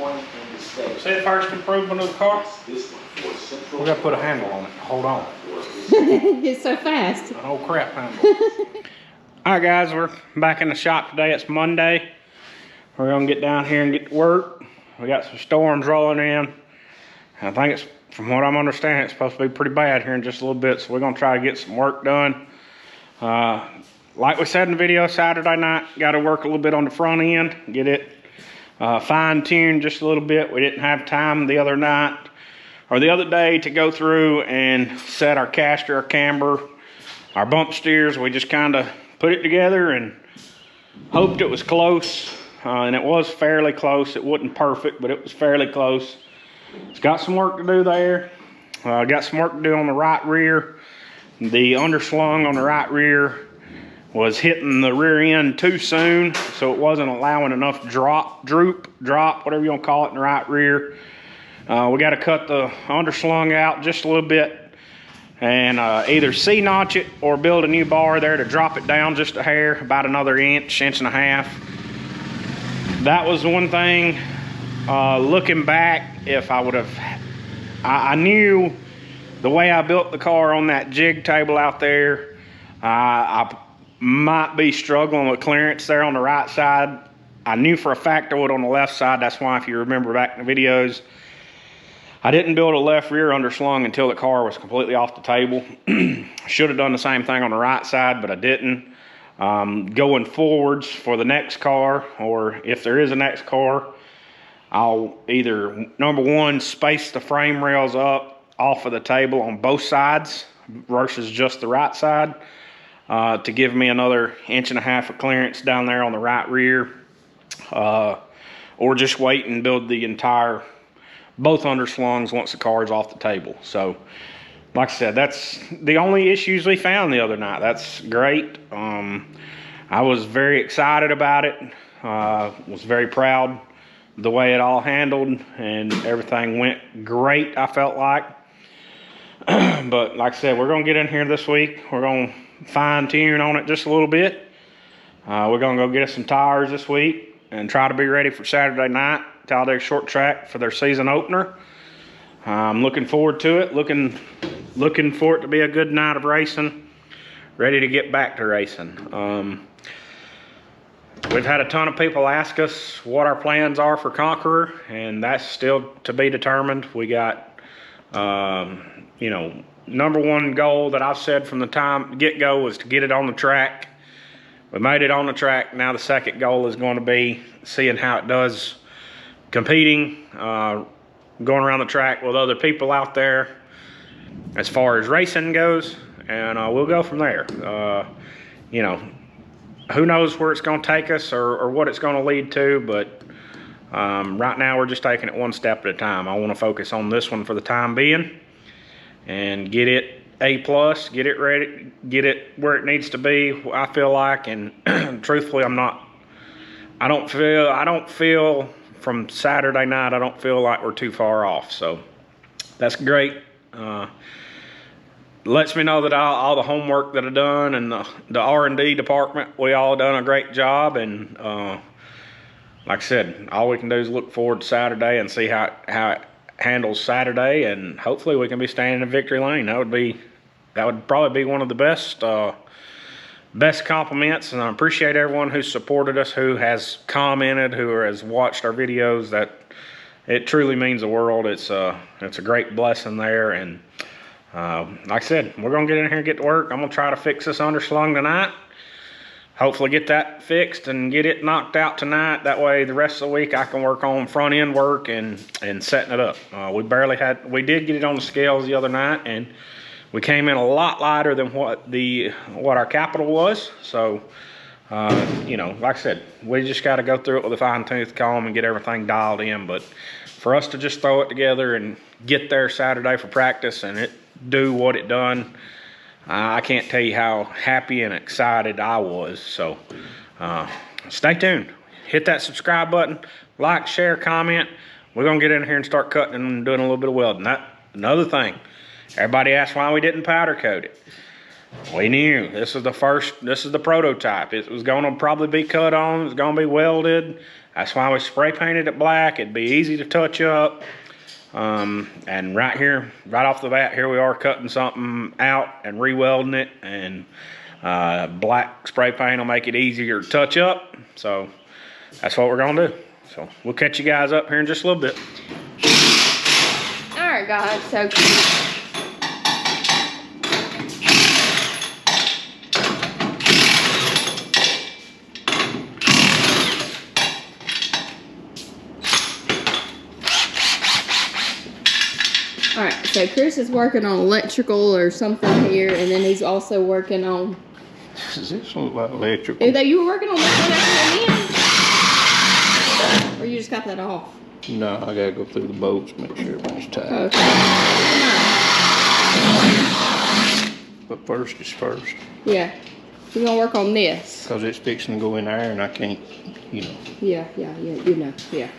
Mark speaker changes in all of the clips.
Speaker 1: See the first improvement of the car? We gotta put a handle on it. Hold on.
Speaker 2: It's so fast.
Speaker 1: An old crap handle. Alright guys, we're back in the shop today. It's Monday. We're gonna get down here and get to work. We got some storms rolling in. I think it's, from what I'm understanding, it's supposed to be pretty bad here in just a little bit. So we're gonna try to get some work done. Like we said in the video Saturday night, got to work a little bit on the front end, get it fine-tuned just a little bit. We didn't have time the other night or the other day to go through and set our caster, our camber, our bump steers. We just kind of put it together and hoped it was close, and it was fairly close. It wasn't perfect, but it was fairly close. It's got some work to do there. Got some work to do on the right rear. The underslung on the right rear was hitting the rear end too soon, so it wasn't allowing enough drop, whatever you want to call it, in the right rear. We got to cut the underslung out just a little bit and either C-notch it or build a new bar there to drop it down just a hair, about another inch and a half. That was one thing. Looking back, if I would have, I knew the way I built the car on that jig table out there, I might be struggling with clearance there on the right side. I knew for a fact I would on the left side. That's why, if you remember back in the videos, I didn't build a left rear underslung until the car was completely off the table. Should have done the same thing on the right side, but I didn't. Going forwards for the next car, or if there is a next car, I'll either, number one, space the frame rails up off of the table on both sides versus just the right side, to give me another 1.5 inches of clearance down there on the right rear, or just wait and build the entire, both underslungs once the car is off the table. So like I said, that's the only issues we found the other night. That's great. I was very excited about it. Was very proud the way it all handled, and everything went great, I felt like. But like I said, we're gonna get in here this week. We're gonna fine tune on it just a little bit. We're gonna go get us some tires this week and try to be ready for Saturday night, Talladega Short Track, for their season opener. I'm looking forward to it. Looking for it to be a good night of racing. Ready to get back to racing. We've had a ton of people ask us what our plans are for Conqueror, and that's still to be determined. We got, you know, number one goal that I've said from the time get-go was to get it on the track. We made it on the track. Now the second goal is going to be seeing how it does competing, going around the track with other people out there as far as racing goes, and we'll go from there. You know, who knows where it's going to take us or what it's going to lead to, but right now we're just taking it one step at a time. I want to focus on this one for the time being and get it A+, get it ready, get it where it needs to be, I feel like. And truthfully, I don't feel from Saturday night, I don't feel like we're too far off. So that's great. Lets me know that all the homework that I've done, and the R&D department, we all done a great job. And like I said, all we can do is look forward to Saturday and see how it handles Saturday, and hopefully we can be staying in victory lane. That would probably be one of the best compliments, and I appreciate everyone who's supported us, who has commented, who has watched our videos. That it truly means the world. It's a great blessing there. And like I said, we're gonna get in here and get to work. I'm gonna try to fix this underslung tonight. Hopefully get that fixed and get it knocked out tonight. That way the rest of the week I can work on front end work and setting it up. We did get it on the scales the other night, and we came in a lot lighter than what our capital was. So you know, like I said, we just got to go through it with a fine-tooth comb and get everything dialed in. But for us to just throw it together and get there Saturday for practice and it do what it done, I can't tell you how happy and excited I was. So stay tuned. Hit that subscribe button, like, share, comment. We're gonna get in here and start cutting and doing a little bit of welding. Another thing, everybody asked why we didn't powder coat it. We knew this is the prototype. It was gonna probably be cut on, it's gonna be welded, That's why we spray painted it black. It'd be easy to touch up. And right here, right off the bat, here we are cutting something out and re-welding it, and black spray paint will make it easier to touch up. So that's what we're gonna do. So we'll catch you guys up here in just a little bit.
Speaker 2: All right, guys. So so Chris is working on electrical or something here, and then he's also working on.
Speaker 1: Does this look like electrical?
Speaker 2: You were working on that one, or you just got that off?
Speaker 1: No, I gotta go through the bolts, make sure everything's tight.
Speaker 2: Okay.
Speaker 1: But first is first.
Speaker 2: Yeah, we're gonna work on this.
Speaker 1: Cause it's fixing to go in there, and I can't, you know.
Speaker 2: Yeah, you know, yeah.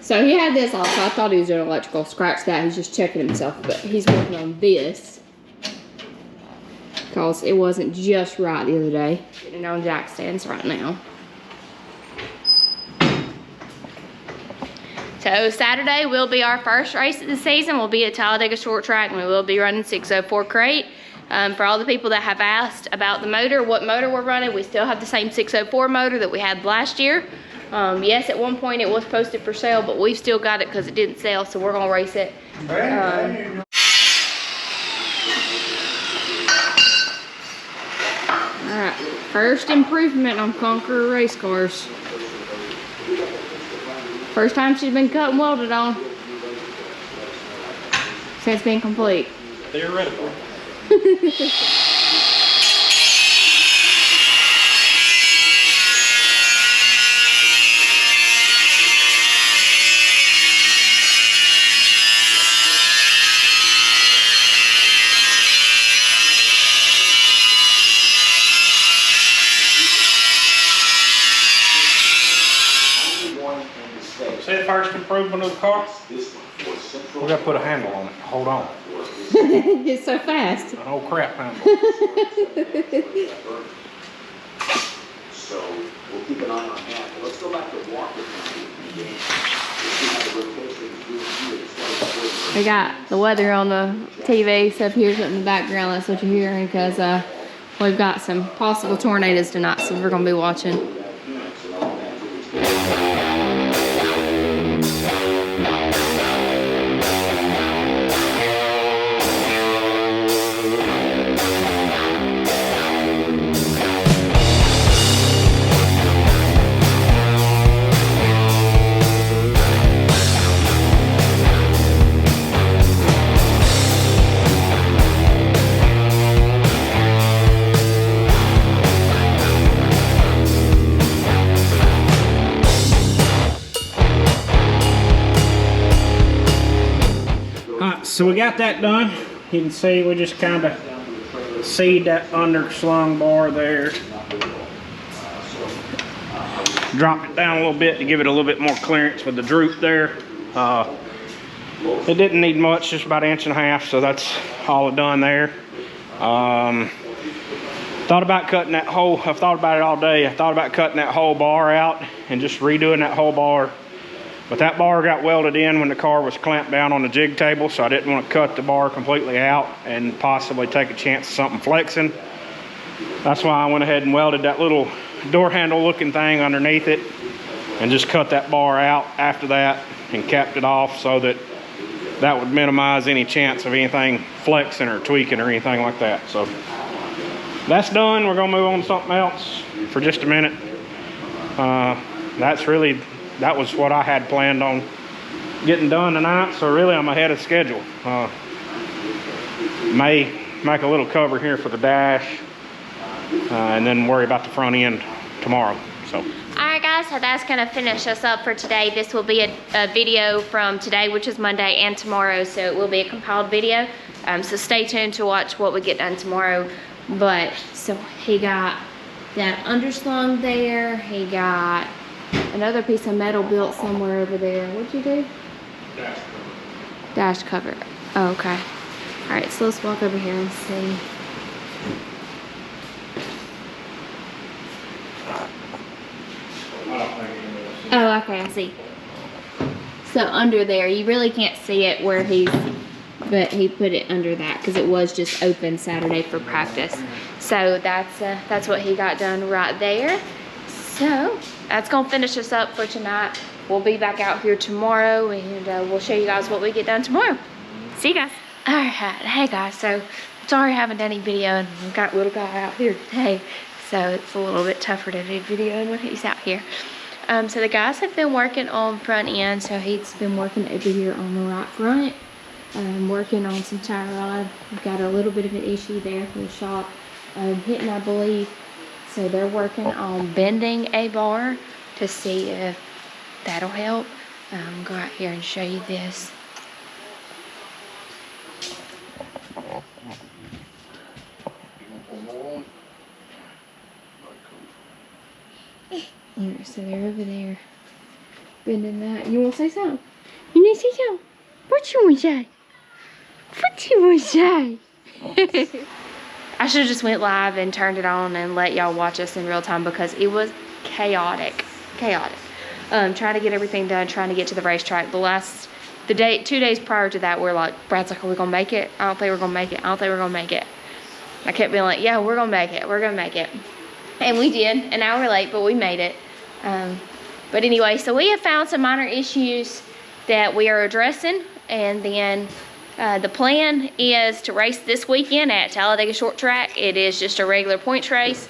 Speaker 2: So he had this off, so I thought he was doing electrical. Scratch that, he's just checking himself, but he's working on this. Because it wasn't just right the other day. Getting it on jack stands right now. So Saturday will be our first race of the season. We'll be at Talladega Short Track, and we will be running 604 crate. For all the people that have asked about the motor, what motor we're running, we still have the same 604 motor that we had last year. Yes, at one point it was posted for sale, but we've still got it because it didn't sell, so we're gonna race it. Alright, first improvement on Conqueror race cars. First time she's been cut and welded on since being complete.
Speaker 1: Theoretical. See the first improvement of the car? We gotta put a handle on it. Hold on.
Speaker 2: It's so fast.
Speaker 1: An old crap handle.
Speaker 3: So we'll keep an eye on that. Let's go back to Walker.
Speaker 2: We got the weather on the TV, so if you hear something in the background, that's what you're hearing, because we've got some possible tornadoes tonight, so we're gonna be watching.
Speaker 1: So we got that done. You can see we just kind of seed that underslung bar there. Dropped it down a little bit to give it a little bit more clearance with the droop there. It didn't need much, just about 1.5 inches, so that's all it done there. Thought about cutting that whole, I've thought about it all day. I thought about cutting that whole bar out and just redoing that whole bar. But that bar got welded in when the car was clamped down on the jig table, so I didn't want to cut the bar completely out and possibly take a chance of something flexing. That's why I went ahead and welded that little door handle looking thing underneath it and just cut that bar out after that and capped it off so that that would minimize any chance of anything flexing or tweaking or anything like that. So that's done. We're gonna move on to something else for just a minute. That was what I had planned on getting done tonight, so really I'm ahead of schedule. May make a little cover here for the dash, and then worry about the front end tomorrow. So.
Speaker 4: Alright guys, so that's going to finish us up for today. This will be a video from today, which is Monday, and tomorrow, so it will be a compiled video. So stay tuned to watch what we get done tomorrow. But, so he got that underslung there, he got another piece of metal built somewhere over there. What'd you do?
Speaker 1: Dash cover.
Speaker 4: Dash cover. Oh, okay. Alright, so let's walk over here and see.
Speaker 1: I don't think it is.
Speaker 2: Oh, okay, I see. So under there, you really can't see it where but he put it under that because it was just open Saturday for practice. So that's what he got done right there. So that's gonna finish us up for tonight. We'll be back out here tomorrow, and we'll show you guys what we get done tomorrow. See you guys. All right, hey guys. So sorry I haven't done any video, and we've got little guy out here today, so it's a little bit tougher to do video when he's out here. So the guys have been working on front end. So he's been working over here on the right front, working on some tie rod. We've got a little bit of an issue there from the shop, hitting, I believe. So they're working on bending a bar to see if that'll help. Go out here and show you this. So they're over there bending that. You want to say something? You need to say something? What you want to say? What you want to say? I should have just went live and turned it on and let y'all watch us in real time because it was chaotic. Trying to get everything done, trying to get to the racetrack. 2 days prior to that, we're like, Brad's like, are we gonna make it? I don't think we're gonna make it. I don't think we're gonna make it. I kept being like, yeah, we're gonna make it. We're gonna make it. And we did, an hour late, but we made it. But anyway, so we have found some minor issues that we are addressing, and then the plan is to race this weekend at Talladega Short Track. It is just a regular points race,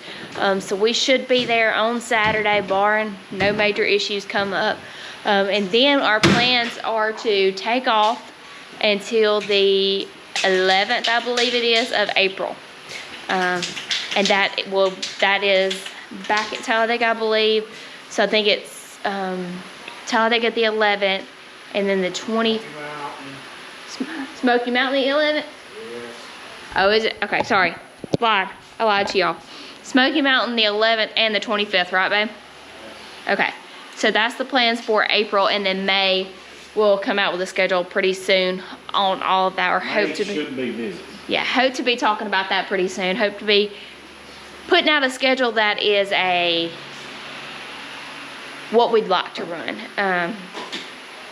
Speaker 2: so we should be there on Saturday, barring no major issues come up. And then our plans are to take off until the 11th, I believe it is, of April. And that is back at Talladega, I believe. So I think it's Talladega the 11th, and then the 20th. Smoky Mountain the 11th? Oh, is it? Okay, sorry. I lied to y'all. Smoky Mountain the 11th and the 25th, right, babe? Okay. So that's the plans for April, and then May we'll come out with a schedule pretty soon on all of that, or hope to be.
Speaker 1: Should be busy.
Speaker 2: Yeah, hope to be talking about that pretty soon. Hope to be putting out a schedule that is what we'd like to run.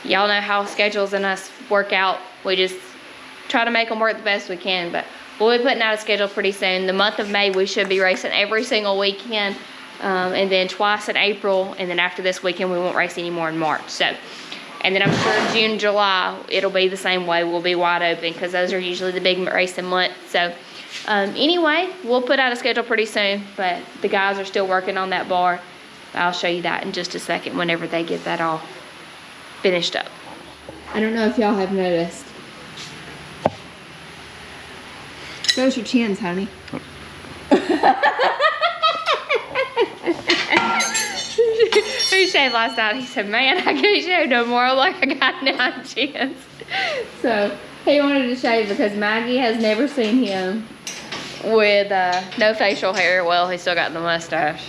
Speaker 2: Y'all know how schedules and us work out. We just try to make them work the best we can, but we'll be putting out a schedule pretty soon. The month of May, we should be racing every single weekend, and then twice in April, and then after this weekend, we won't race anymore in March. So, and then I'm sure June, July, it'll be the same way. We'll be wide open because those are usually the big racing months. So, anyway, we'll put out a schedule pretty soon, but the guys are still working on that bar. I'll show you that in just a second whenever they get that all finished up. I don't know if y'all have noticed. Shows your chins, honey. We shaved last night. He said, man, I can't shave no more. I'm like, I got 9 chins. So he wanted to shave because Maggie has never seen him with no facial hair. Well, he's still got the mustache.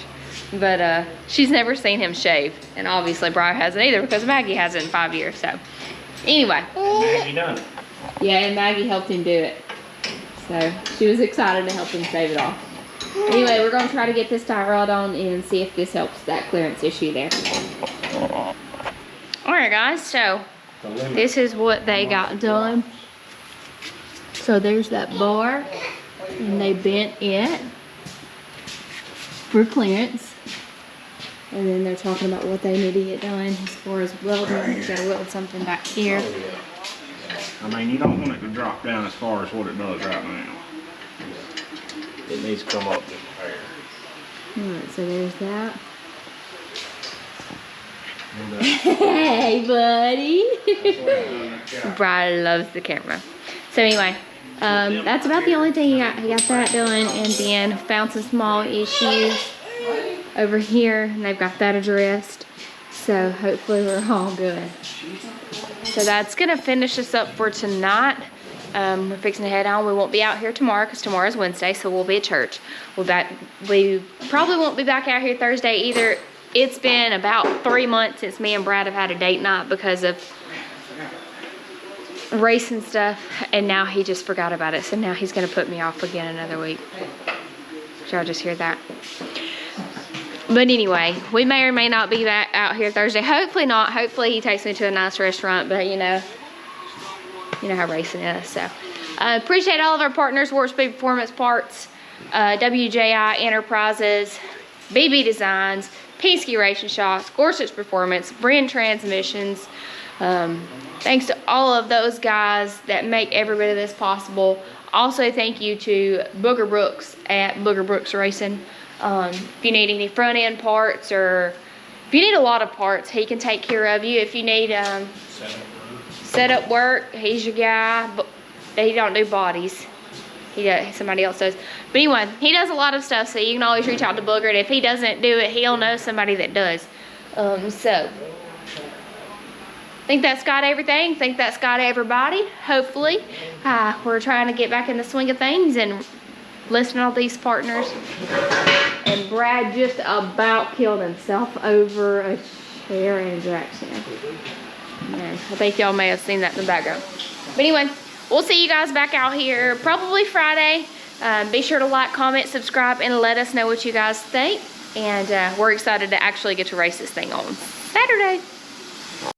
Speaker 2: But she's never seen him shave. And obviously Brian hasn't either because Maggie hasn't in 5 years. So anyway.
Speaker 1: Maggie done it.
Speaker 2: Yeah, and Maggie helped him do it. So she was excited to help him shave it off. Anyway, we're going to try to get this tie rod on and see if this helps that clearance issue there. Alright guys, so this is what they got done. So there's that bar, and they bent it for clearance. And then they're talking about what they need to get done as far as welding. You gotta weld something back here.
Speaker 1: I mean, you don't want it to drop down as far as what it does right now. It needs to come up just higher.
Speaker 2: Alright, so there's that. Hey, buddy. Brad loves the camera. So anyway, that's about the only thing he got. He got that done, and then found some small issues over here, and they've got that addressed. So hopefully we're all good. So that's gonna finish us up for tonight. We're fixing to head on. We won't be out here tomorrow because tomorrow's Wednesday, so we'll be at church. We probably won't be back out here Thursday either. It's been about 3 months since me and Brad have had a date night because of racing stuff, and now he just forgot about it. So now he's gonna put me off again another week. Did y'all just hear that? But anyway, we may or may not be back out here Thursday. Hopefully not. Hopefully he takes me to a nice restaurant, but you know how racing is. So appreciate all of our partners: Warp Speed Performance Parts, WJI Enterprises, BB Designs, Penske Racing Shocks, Gorsuch Performance, Brinn Transmissions. Thanks to all of those guys that make every bit of this possible. Also, thank you to Booger Brooks at Booger Brooks Racing. If you need any front end parts, or if you need a lot of parts, he can take care of you. If you need setup work, he's your guy. But he don't do bodies. Somebody else does. But anyway, he does a lot of stuff, so you can always reach out to Booger. And if he doesn't do it, he'll know somebody that does. So I think that's got everything. I think that's got everybody. Hopefully, we're trying to get back in the swing of things and listen to all these partners. And Brad just about killed himself over a chair in a drag stand. Man, I think y'all may have seen that in the background. But anyway, we'll see you guys back out here probably Friday. Be sure to like, comment, subscribe, and let us know what you guys think. And we're excited to actually get to race this thing on Saturday.